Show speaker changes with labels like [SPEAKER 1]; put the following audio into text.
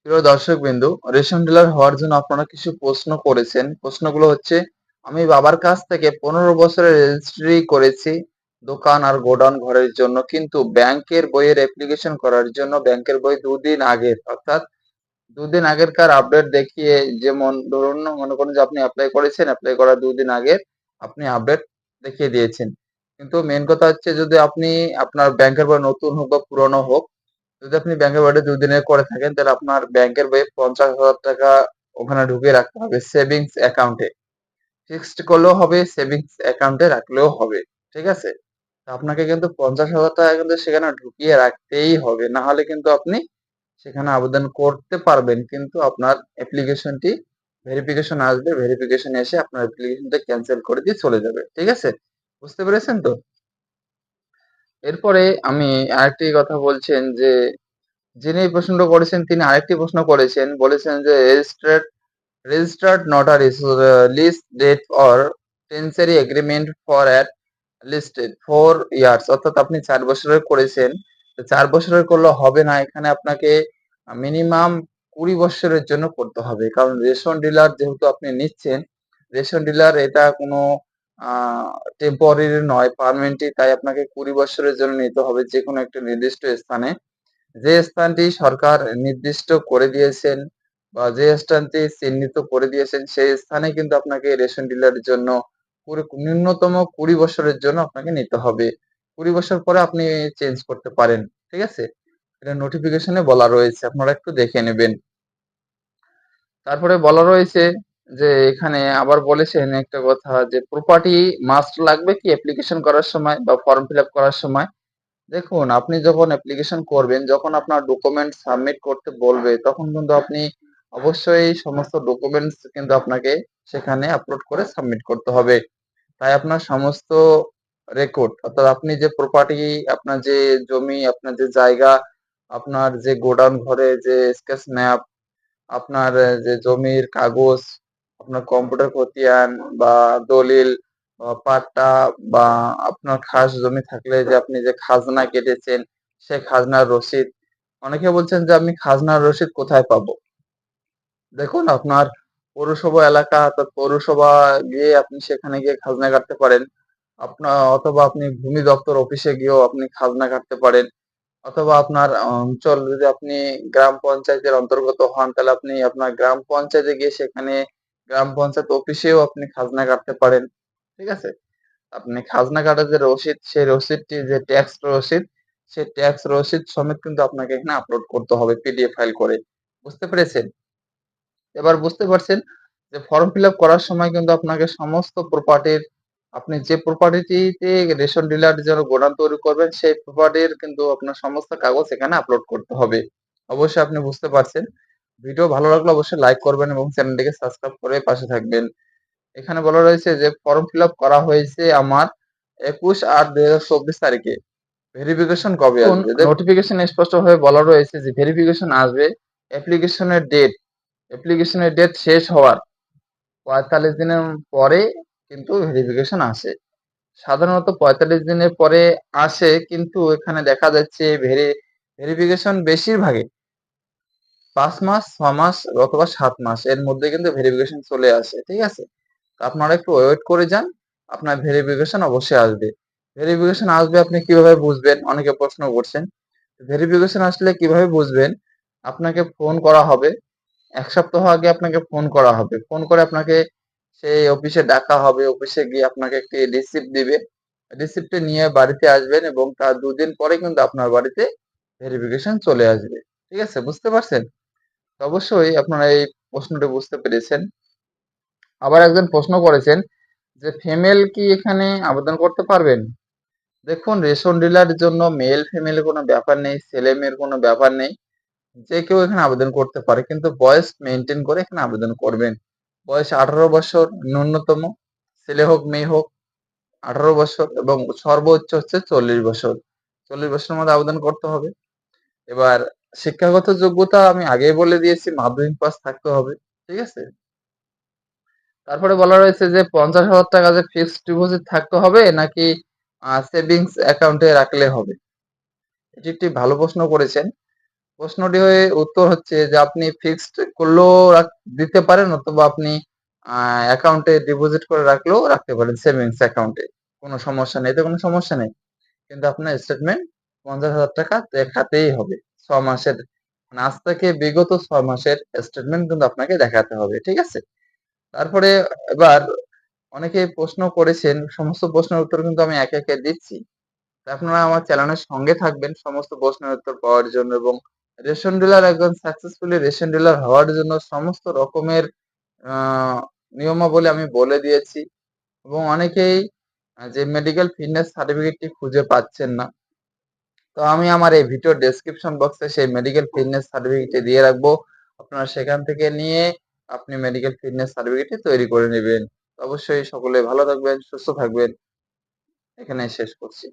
[SPEAKER 1] প্রিয় দর্শকবৃন্দ, ration dealer হওয়ার জন্য আপনারা কিছু প্রশ্ন করেছেন। প্রশ্নগুলো হচ্ছে, আমি বাবার কাছ থেকে 15 বছরের রেজিস্ট্রি করেছি দোকান আর গোডাউন ঘরের জন্য, কিন্তু ব্যাংকের বইয়ের অ্যাপ্লিকেশন করার জন্য ব্যাংকের বই 2 দিন আগের, অর্থাৎ 2 দিন আগেরকার আপডেট দেখিয়ে, যেমন ধরুন মনে করুন যে আপনি অ্যাপ্লাই করেছেন, অ্যাপ্লাই করার 2 দিন আগের আপনি আপডেট দেখিয়ে দিয়েছেন। কিন্তু মেন কথা হচ্ছে, যদি আপনি আপনার ব্যাংকের বই নতুন হোক বা পুরনো হোক, যদি আপনি ব্যাংকের বইটা 2 দিনের করে থাকেন, তাহলে আপনার ব্যাংকের বইয়ে 50,000 টাকা ওখানে ঢুকিয়ে রাখতে হবে সেভিংস অ্যাকাউন্টে। ফিক্সড করলেও হবে, সেভিংস অ্যাকাউন্টে রাখলেও হবে। ঠিক আছে? তো আপনাকে কিন্তু 50,000 টাকা কিন্তু সেখানে ঢুকিয়ে রাখতেই হবে, না হলে কিন্তু আপনি সেখানে আবেদন করতে পারবেন, কিন্তু আপনার অ্যাপ্লিকেশনটি ভেরিফিকেশন আসবে, ভেরিফিকেশন এসে আপনার অ্যাপ্লিকেশনটা ক্যান্সেল করে দিয়ে চলে যাবে। ঠিক আছে? বুঝতে পেরেছেন তো? এরপরে আমি আরেকটি কথা বলছেন যে, যিনি এই প্রশ্নটা করেছেন তিনি আরেকটি প্রশ্ন করেছেন, বলেছেন যে registered notaries list date or tenancy agreement for at listed 4 years, অর্থাৎ আপনি 4 বছরের করেছেন। তো 4 বছরের করলে হবে না, এখানে আপনাকে মিনিমাম 20 বছরের জন্য করতে হবে, কারণ রেশন ডিলার যেহেতু আপনি নিচ্ছেন, রেশন ডিলার এটা কোনো টেম্পোরারি নয়, পার্মানেন্টই, তাই আপনাকে 20 বছরের জন্য নিতে হবে যে কোনো একটা নির্দিষ্ট স্থানে। যে স্থানটি সরকার নির্দিষ্ট করে দিয়েছেন বা যে স্থানটি চিহ্নিত করে দিয়েছেন, সেই স্থানে কিন্তু আপনাকে রেশন ডিলারের জন্য ন্যূনতম 20 বছরের জন্য আপনাকে নিতে হবে। 20 বছর পরে আপনি চেঞ্জ করতে পারেন। ঠিক আছে? এটা নোটিফিকেশনে বলা রয়েছে, আপনারা একটু দেখে নেবেন। তারপরে বলা রয়েছে যে, এখানে আবার বলেছেন একটা কথা যে, প্রপার্টি মাস্ট লাগবে কি অ্যাপ্লিকেশন করার সময় বা ফর্ম ফিল আপ করার সময়? দেখুন, আপনি যখন অ্যাপ্লিকেশন করবেন, যখন আপনার ডকুমেন্ট সাবমিট করতে বলবে, তখন কিন্তু আপনি অবশ্যই সমস্ত ডকুমেন্টস কিন্তু আপনাকে সেখানে আপলোড করে সাবমিট করতে হবে। তাই আপনার সমস্ত রেকর্ড, অর্থাৎ আপনি যে প্রপার্টি, আপনার যে জমি, আপনার যে জায়গা, আপনার যে গোডাউন ঘরে যে স্কেচ ম্যাপ, আপনার যে জমির কাগজ, আপনার কম্পিউটার খতিয়ান বা দলিল বা পাট্টা, বা আপনার খাস জমি থাকলে যে আপনি যে খাজনা কেটেছেন, সে খাজনার রসিদ। অনেকে বলছেন যে, আমি খাজনার রসিদ কোথায় পাবো? দেখুন, আপনার পৌরসভা এলাকা, অর্থাৎ পৌরসভা গিয়ে আপনি সেখানে গিয়ে খাজনা কাটতে পারেন। অথবা আপনি ভূমি দপ্তর অফিসে গিয়েও আপনি খাজনা কাটতে পারেন। অথবা আপনার অঞ্চল, যদি আপনি গ্রাম পঞ্চায়েতের অন্তর্গত হন, তাহলে আপনি আপনার গ্রাম পঞ্চায়েতে গিয়ে সেখানে গ্রাম পঞ্চায়েত অফিসেও আপনি খাজনা কাটতে পারেন। ঠিক আছে? আপনি খাজনা কাটার যে রসিদ, সেই রসিদটি যে ট্যাক্স রসিদ, সেই ট্যাক্স রসিদ সমেত কিন্তু আপনাকে এখানে আপলোড করতে হবে পিডিএফ ফাইল করে। বুঝতে পেরেছেন? এবার বুঝতে পারছেন যে, ফর্ম ফিল আপ করার সময় কিন্তু আপনাকে সমস্ত প্রপার্টির, আপনি যে প্রপার্টিতে রেশন ডিলার যেন গোডাউন তৈরি করবেন, সেই প্রপার্টির কিন্তু আপনার সমস্ত কাগজ এখানে আপলোড করতে হবে। অবশ্যই আপনি বুঝতে পারছেন। ভিডিও ভালো লাগলে অবশ্যই লাইক করবেন এবং চ্যানেলটিকে সাবস্ক্রাইব করে পাশে থাকবেন। এখানে বলা রয়েছে যে, ফর্ম ফিল আপ করা হয়েছে আমার 21/8/2024 তারিখে। ভেরিফিকেশন কবে আসবে? নোটিফিকেশন স্পষ্টভাবে বলা রয়েছে যে, ভেরিফিকেশন আসবে অ্যাপ্লিকেশনের ডেট, অ্যাপ্লিকেশনের ডেট শেষ হওয়ার 45 দিনের পরে কিন্তু ভেরিফিকেশন আসে। সাধারণত 45 দিনের পরে আসে, কিন্তু এখানে দেখা যাচ্ছে ভেরিফিকেশন বেশিরভাগই 5 মাস, 6 মাস অথবা 7 মাস এর মধ্যে কিন্তু ভেরিফিকেশন চলে আসে। ঠিক আছে? তো আপনারা একটু ওয়েট করে যান, আপনার ভেরিফিকেশন অবশ্যই আসবে। ভেরিফিকেশন আসবে আপনি কিভাবে বুঝবেন? অনেকে প্রশ্ন করছেন। ভেরিফিকেশন আসলে কিভাবে বুঝবেন? আপনাকে ফোন করা হবে। ১ সপ্তাহ আগে আপনাকে ফোন করা হবে। ফোন করে আপনাকে সেই অফিসে ডাকা হবে। অফিসে গিয়ে আপনাকে একটি রিসিপ্ট দিবে। রিসিপ্টটা নিয়ে বাড়িতে আসবেন এবং তার ২ দিন পরে কিন্তু আপনার বাড়িতে ভেরিফিকেশন চলে আসবে। ঠিক আছে? বুঝতে পারছেন? তো অবশ্যই আপনারা এই প্রশ্নটি বুঝতে পেরেছেন। আবার একজন প্রশ্ন করেছেন যে, ফিমেল কি এখানে আবেদন করতে পারবেন? দেখুন, রেশন ডিলারের জন্য মেল ফিমেল কোনো ব্যাপার নেই, ছেলে-মেয়ের কোনো ব্যাপার নেই। যে কেউ এখানে আবেদন করতে পারে, কিন্তু বয়স মেনটেন করে এখানে আবেদন করবেন। বয়স 18 বছর ন্যূনতম, ছেলে হোক মেয়ে হোক, 18 বছর, এবং সর্বোচ্চ হচ্ছে 40 বছর। 40 বছরের মধ্যে আবেদন করতে হবে। এবার শিক্ষাগত যোগ্যতা আমি আগেই বলে দিয়েছি, মাধ্যমিক পাস থাকতে হবে। ঠিক আছে? তারপরে বলা রয়েছে যে, 50,000 টাকা যে ফিক্সড ডিপোজিট থাকতে হবে, নাকি সেভিংস অ্যাকাউন্টে রাখলে হবে? এটি একটি ভালো প্রশ্ন করেছেন। প্রশ্নটি উত্তর হচ্ছে যে আপনি ফিক্সড করলেও দিতে পারেন, অথবা আপনি অ্যাকাউন্টে ডিপোজিট করে রাখলেও রাখতে পারেন, সেভিংস অ্যাকাউন্টে। কোনো সমস্যা নেই, এতে কোনো সমস্যা নেই। কিন্তু আপনার স্টেটমেন্ট 50,000 টাকা দেখাতেই হবে। 6 মাসের, মানে আজ থেকে বিগত 6 মাসের স্টেটমেন্ট কিন্তু আপনাকে দেখাতে হবে, ঠিক আছে? তারপরে এবার অনেকেই প্রশ্ন করেছেন, সমস্ত প্রশ্নের উত্তর কিন্তু আমি একে একে দিচ্ছি। তো আপনারা আমার চ্যানেলের সঙ্গে থাকবেন সমস্ত প্রশ্নের উত্তর পাওয়ার জন্য, এবং রেশন ডিলার একজন সাকসেসফুলি রেশন ডিলার হওয়ার জন্য সমস্ত রকমের নিয়মাবলী আমি বলে দিয়েছি। এবং অনেকেই যে মেডিকেল ফিটনেস সার্টিফিকেটটি খুঁজে পাচ্ছেন না, তো আমি আমার এই ভিডিও ডেসক্রিপশন বক্সে সেই মেডিকেল ফিটনেস সার্টিফিকেটটি দিয়ে রাখবো। আপনারা সেখান থেকে নিয়ে আপনি মেডিকেল ফিটনেস সার্টিফিকেটটি তৈরি করে নেবেন। অবশ্যই সকলে ভালো থাকবেন, সুস্থ থাকবেন। এখানে শেষ করছি।